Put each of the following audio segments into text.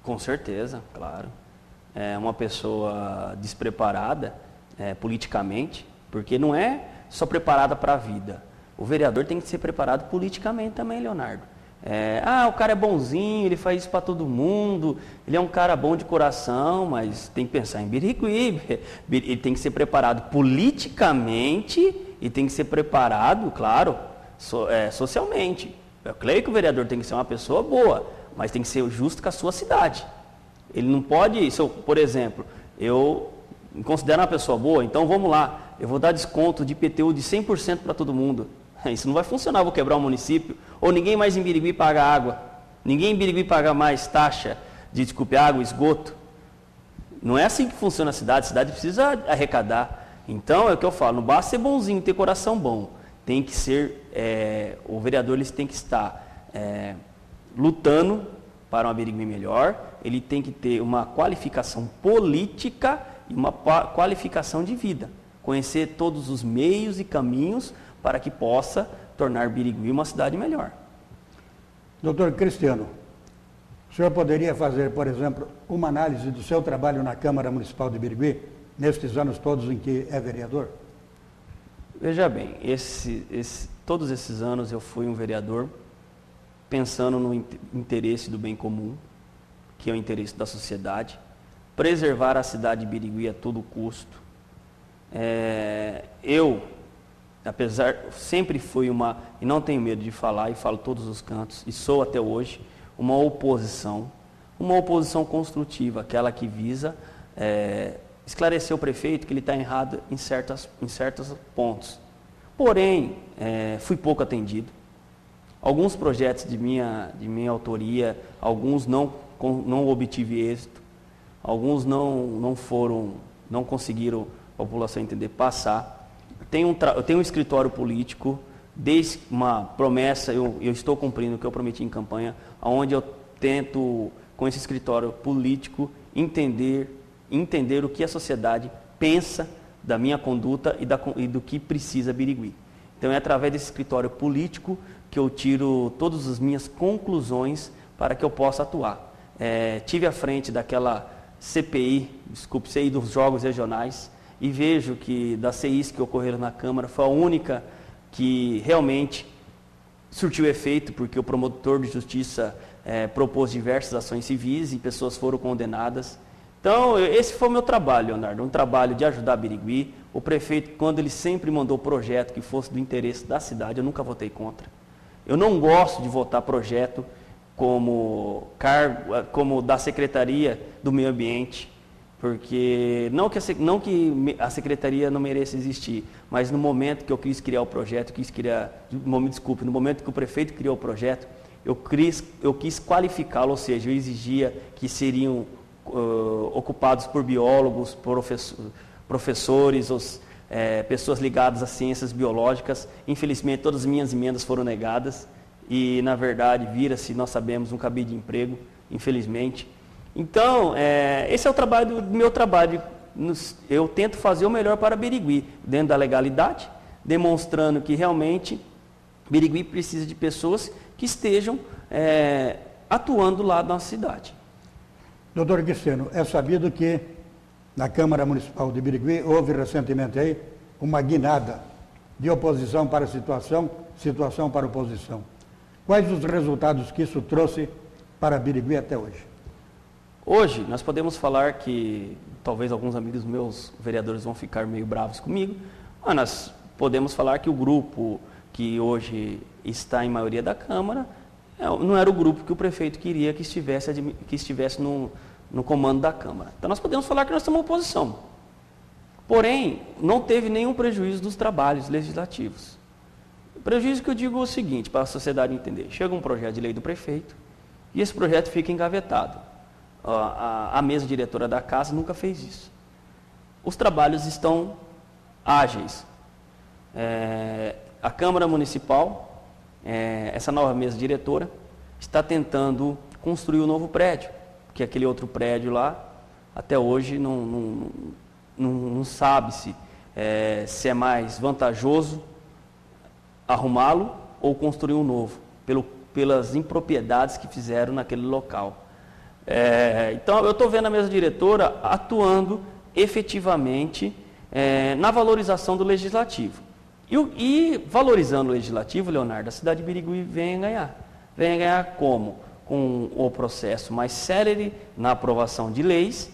Com certeza, claro. É uma pessoa despreparada politicamente, porque não é só preparada para a vida. O vereador tem que ser preparado politicamente também, Leonardo. O cara é bonzinho, ele faz isso para todo mundo, ele é um cara bom de coração, mas tem que pensar em Birigui. Ele tem que ser preparado politicamente e tem que ser preparado, claro, socialmente. Eu creio que o vereador tem que ser uma pessoa boa, mas tem que ser justo com a sua cidade. Ele não pode, por exemplo, eu me considero uma pessoa boa, então vamos lá, eu vou dar desconto de IPTU de 100% para todo mundo. Isso não vai funcionar, vou quebrar o município. Ou ninguém mais em Birigui paga água. Ninguém em Birigui paga mais taxa de, água, esgoto. Não é assim que funciona a cidade precisa arrecadar. Então, é o que eu falo, não basta ser bonzinho, ter coração bom. Tem que ser, o vereador ele tem que estar lutando para uma Birigui melhor, ele tem que ter uma qualificação política e uma qualificação de vida. Conhecer todos os meios e caminhos para que possa tornar Birigui uma cidade melhor. Doutor Cristiano, o senhor poderia fazer, por exemplo, uma análise do seu trabalho na Câmara Municipal de Birigui, nestes anos todos em que é vereador? Veja bem, todos esses anos eu fui um vereador pensando no interesse do bem comum, que é o interesse da sociedade, preservar a cidade de Birigui a todo custo. Sempre fui e não tenho medo de falar, e falo todos os cantos, e sou até hoje, uma oposição construtiva, aquela que visa esclarecer o prefeito que ele está errado em certos pontos. Porém, fui pouco atendido. Alguns projetos de minha autoria, alguns não obtive êxito, alguns não conseguiram a população entender, passar. Eu tenho um escritório político, desde uma promessa, eu estou cumprindo o que eu prometi em campanha, onde eu tento, com esse escritório político, entender o que a sociedade pensa da minha conduta e do que precisa Birigui. Então é através desse escritório político que eu tiro todas as minhas conclusões para que eu possa atuar. Tive à frente daquela CPI dos Jogos Regionais, e vejo que das CIs que ocorreram na Câmara foi a única que realmente surtiu efeito, porque o promotor de justiça propôs diversas ações civis e pessoas foram condenadas. Então, esse foi o meu trabalho, Leonardo, um trabalho de ajudar Birigui. O prefeito, quando ele sempre mandou projeto que fosse do interesse da cidade, eu nunca votei contra. Eu não gosto de votar projeto como da Secretaria do Meio Ambiente, porque não que a Secretaria não mereça existir, mas no momento que eu quis criar o projeto, no momento que o prefeito criou o projeto, eu quis qualificá-lo, ou seja, eu exigia que seriam ocupados por biólogos, professores, pessoas ligadas às ciências biológicas. Infelizmente, todas as minhas emendas foram negadas e, na verdade, vira-se, nós sabemos, um cabide de emprego, infelizmente. Então, esse é o meu trabalho. Eu tento fazer o melhor para Birigui, dentro da legalidade, demonstrando que realmente Birigui precisa de pessoas que estejam atuando lá na nossa cidade. Doutor Cristiano, é sabido que na Câmara Municipal de Birigui houve recentemente aí uma guinada de oposição para situação para oposição. Quais os resultados que isso trouxe para Birigui até hoje? Hoje, nós podemos falar que, talvez alguns amigos meus, vereadores, vão ficar meio bravos comigo, mas nós podemos falar que o grupo que hoje está em maioria da Câmara não era o grupo que o prefeito queria que estivesse no comando da Câmara. Então, nós podemos falar que nós estamos em oposição. Porém, não teve nenhum prejuízo dos trabalhos legislativos. O prejuízo que eu digo é o seguinte, para a sociedade entender. Chega um projeto de lei do prefeito e esse projeto fica engavetado. A mesa diretora da casa nunca fez isso. Os trabalhos estão ágeis. A Câmara Municipal, essa nova mesa diretora, está tentando construir um novo prédio, porque aquele outro prédio lá, até hoje, não sabe-se se é mais vantajoso arrumá-lo ou construir um novo, pelas impropriedades que fizeram naquele local. Então, eu estou vendo a mesa diretora atuando efetivamente na valorização do legislativo. E valorizando o legislativo, Leonardo, a cidade de Birigui vem a ganhar. Vem a ganhar como? Com o processo mais célere na aprovação de leis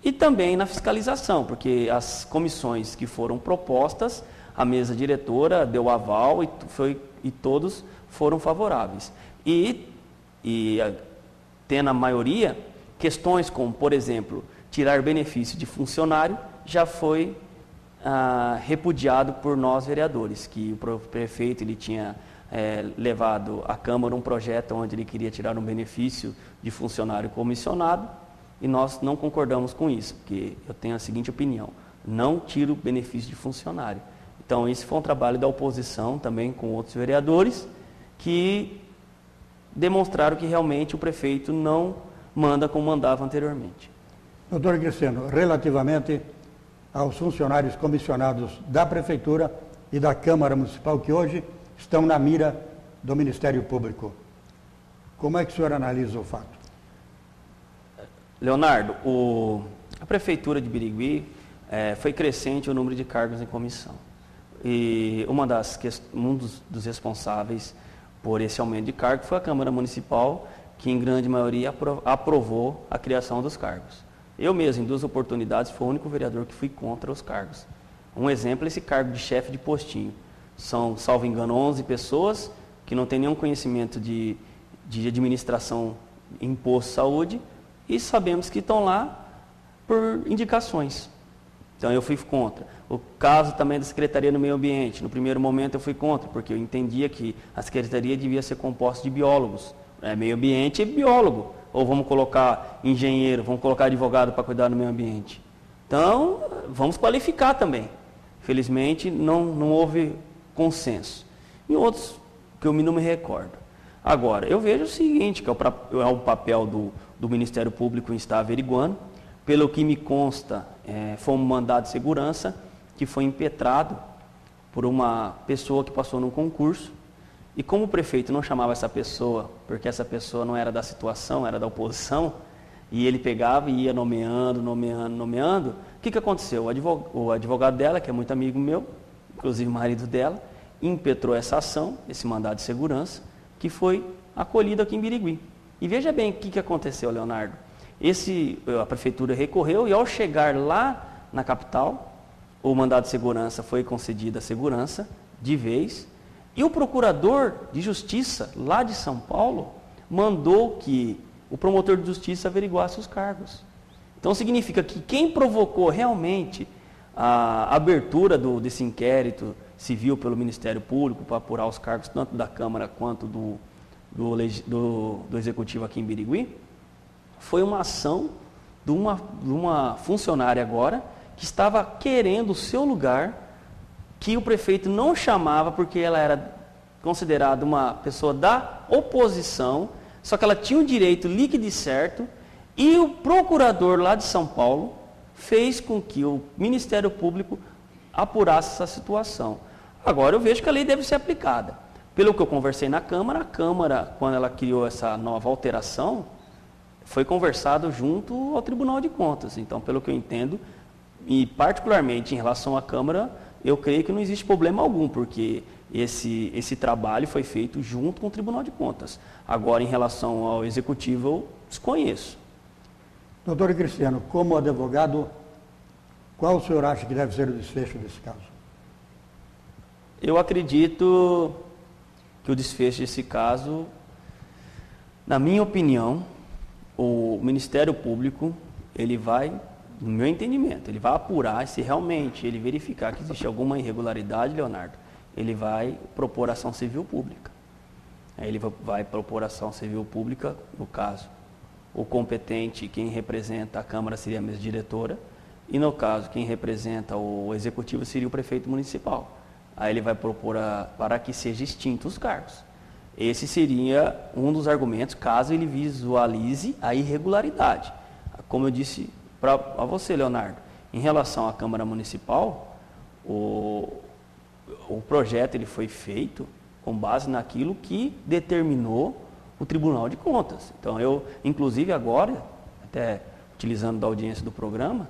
e também na fiscalização, porque as comissões que foram propostas, a mesa diretora deu aval e todos foram favoráveis. E tendo a maioria, questões como, por exemplo, tirar benefício de funcionário, já foi repudiado por nós vereadores, que o prefeito ele tinha levado à Câmara um projeto onde ele queria tirar um benefício de funcionário comissionado, e nós não concordamos com isso, porque eu tenho a seguinte opinião: não tiro o benefício de funcionário. Então, esse foi um trabalho da oposição, também com outros vereadores, que demonstraram que realmente o prefeito não manda como mandava anteriormente. Doutor Cristiano, relativamente aos funcionários comissionados da Prefeitura e da Câmara Municipal, que hoje estão na mira do Ministério Público, como é que o senhor analisa o fato? Leonardo, a Prefeitura de Birigui foi crescente o número de cargos em comissão. E um dos responsáveis por esse aumento de cargo foi a Câmara Municipal, que em grande maioria aprovou a criação dos cargos. Eu mesmo, em 2 oportunidades, fui o único vereador que fui contra os cargos. Um exemplo é esse cargo de chefe de postinho. São, salvo engano, 11 pessoas que não têm nenhum conhecimento de administração em posto de saúde e sabemos que estão lá por indicações. Então eu fui contra. O caso também da Secretaria do Meio Ambiente. No primeiro momento eu fui contra, porque eu entendia que a Secretaria devia ser composta de biólogos. Meio ambiente é biólogo. Ou vamos colocar engenheiro, vamos colocar advogado para cuidar do meio ambiente. Então, vamos qualificar também. Felizmente, não houve consenso. Em outros que eu não me recordo. Agora, eu vejo o seguinte, que é o papel do Ministério Público em estar averiguando. Pelo que me consta, foi um mandado de segurança que foi impetrado por uma pessoa que passou num concurso. E como o prefeito não chamava essa pessoa, porque essa pessoa não era da situação, era da oposição, e ele pegava e ia nomeando, o que aconteceu? O advogado dela, que é muito amigo meu, inclusive o marido dela, impetrou essa ação, esse mandado de segurança, que foi acolhido aqui em Birigui. E veja bem o que aconteceu, Leonardo. A prefeitura recorreu e ao chegar lá na capital, o mandado de segurança foi concedido a segurança de vez. E o procurador de justiça lá de São Paulo mandou que o promotor de justiça averiguasse os cargos. Então significa que quem provocou realmente a abertura desse inquérito civil pelo Ministério Público para apurar os cargos tanto da Câmara quanto do Executivo aqui em Birigui, foi uma ação de uma funcionária agora que estava querendo o seu lugar, que o prefeito não chamava porque ela era considerada uma pessoa da oposição, só que ela tinha o direito líquido e certo, e o procurador lá de São Paulo fez com que o Ministério Público apurasse essa situação. Agora eu vejo que a lei deve ser aplicada. Pelo que eu conversei na Câmara, a Câmara, quando ela criou essa nova alteração, foi conversado junto ao Tribunal de Contas. Então, pelo que eu entendo, e particularmente em relação à Câmara, eu creio que não existe problema algum, porque esse trabalho foi feito junto com o Tribunal de Contas. Agora, em relação ao Executivo, eu desconheço. Doutor Cristiano, como advogado, qual o senhor acha que deve ser o desfecho desse caso? Eu acredito que o desfecho desse caso, na minha opinião, o Ministério Público, ele vai, no meu entendimento, ele vai apurar, se realmente ele verificar que existe alguma irregularidade, Leonardo, ele vai propor ação civil pública. Aí ele vai propor ação civil pública, no caso, o competente, quem representa a Câmara seria a mesa diretora, e no caso, quem representa o Executivo seria o prefeito municipal. Aí ele vai propor para que sejam extintos os cargos. Esse seria um dos argumentos, caso ele visualize a irregularidade. Como eu disse a você, Leonardo, em relação à Câmara Municipal, o projeto ele foi feito com base naquilo que determinou o Tribunal de Contas. Então, inclusive agora, até utilizando da audiência do programa,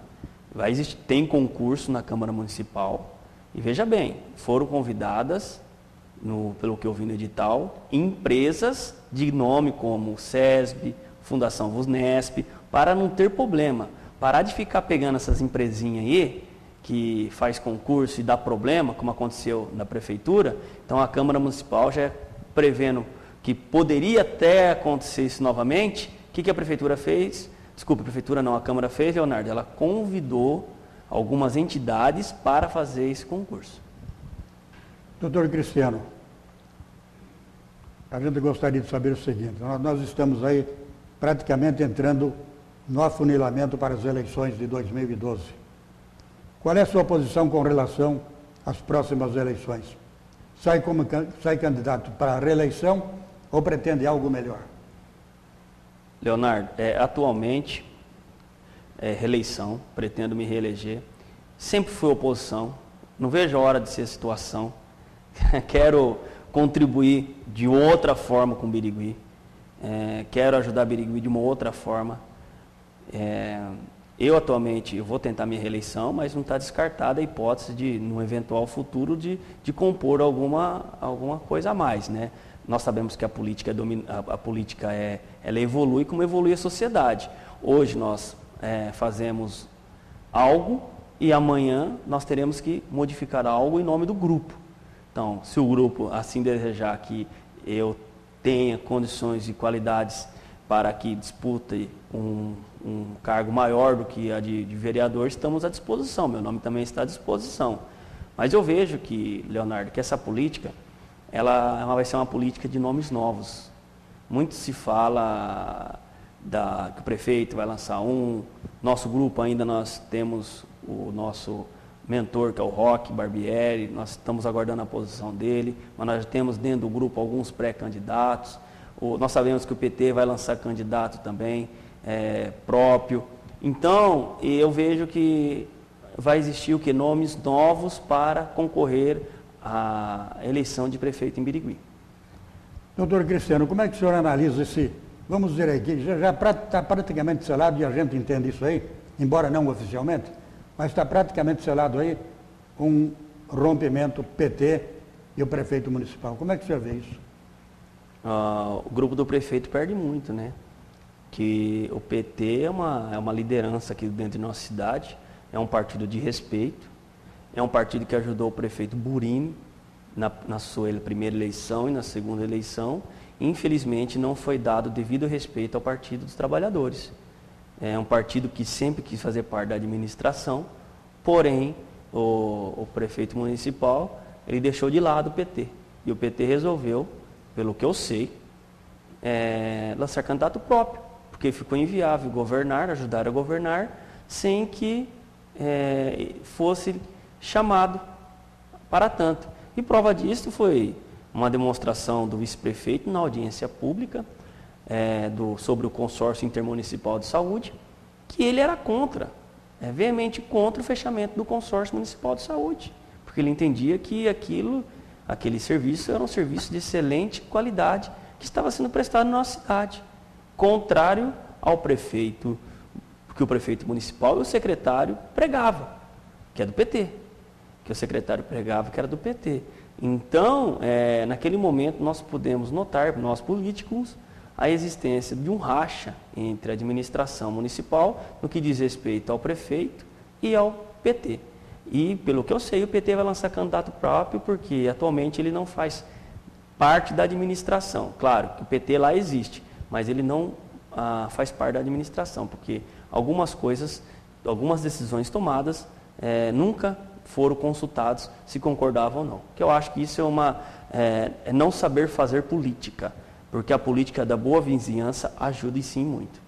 tem concurso na Câmara Municipal, e veja bem, foram convidadas, pelo que eu vi no edital, empresas de nome como SESB, Fundação Vusnesp, para não ter problema, parar de ficar pegando essas empresinhas aí, que faz concurso e dá problema, como aconteceu na Prefeitura. Então a Câmara Municipal já prevendo que poderia até acontecer isso novamente. O que a Prefeitura fez? Desculpa, a Prefeitura não, a Câmara fez, Leonardo, ela convidou algumas entidades para fazer esse concurso. Doutor Cristiano, a gente gostaria de saber o seguinte, nós estamos aí praticamente entrando no afunilamento para as eleições de 2012. Qual é a sua posição com relação às próximas eleições? Sai candidato para a reeleição ou pretende algo melhor? Leonardo, atualmente, reeleição, pretendo me reeleger. Sempre fui oposição, não vejo a hora de ser a situação. Quero contribuir de outra forma com Birigui. Quero ajudar Birigui de uma outra forma. Eu atualmente vou tentar minha reeleição, mas não está descartada a hipótese de, no eventual futuro, de compor alguma coisa a mais, né? Nós sabemos que a política, ela evolui como evolui a sociedade. Hoje nós fazemos algo e amanhã nós teremos que modificar algo em nome do grupo. Então, se o grupo assim desejar que eu tenha condições e qualidades para que dispute um cargo maior do que a de vereador, estamos à disposição, meu nome também está à disposição. Mas eu vejo que, Leonardo, que essa política, ela vai ser uma política de nomes novos. Muito se fala que o prefeito vai lançar nosso grupo ainda nós temos o nosso mentor, que é o Roque Barbieri, nós estamos aguardando a posição dele, mas nós temos dentro do grupo alguns pré-candidatos. Nós sabemos que o PT vai lançar candidato também próprio. Então, eu vejo que vai existir nomes novos para concorrer à eleição de prefeito em Birigui. Doutor Cristiano, como é que o senhor analisa vamos dizer aqui, já está praticamente selado, e a gente entende isso aí, embora não oficialmente, mas está praticamente selado aí um rompimento PT e o prefeito municipal. Como é que o senhor vê isso? O grupo do prefeito perde muito, né? Que o PT é uma liderança aqui dentro de nossa cidade, é um partido de respeito, é um partido que ajudou o prefeito Burini na sua primeira eleição e na segunda eleição. Infelizmente não foi dado devido respeito ao Partido dos Trabalhadores. É um partido que sempre quis fazer parte da administração, porém o prefeito municipal ele deixou de lado o PT. E o PT resolveu, pelo que eu sei, lançar candidato próprio, porque ficou inviável ajudar a governar, sem que fosse chamado para tanto. E prova disso foi uma demonstração do vice-prefeito na audiência pública sobre o consórcio intermunicipal de saúde, que ele era veemente contra o fechamento do consórcio municipal de saúde, porque ele entendia que aquele serviço era um serviço de excelente qualidade que estava sendo prestado na nossa cidade, contrário ao prefeito, que o prefeito municipal e o secretário pregavam, que é do PT, que o secretário pregava, que era do PT. Então, naquele momento, nós pudemos notar, nós políticos, a existência de um racha entre a administração municipal no que diz respeito ao prefeito e ao PT. E, pelo que eu sei, o PT vai lançar candidato próprio porque atualmente ele não faz parte da administração. Claro que o PT lá existe, mas ele não faz parte da administração, porque algumas decisões tomadas nunca foram consultados se concordavam ou não. Que eu acho que isso é não saber fazer política, porque a política da boa vizinhança ajuda e sim muito.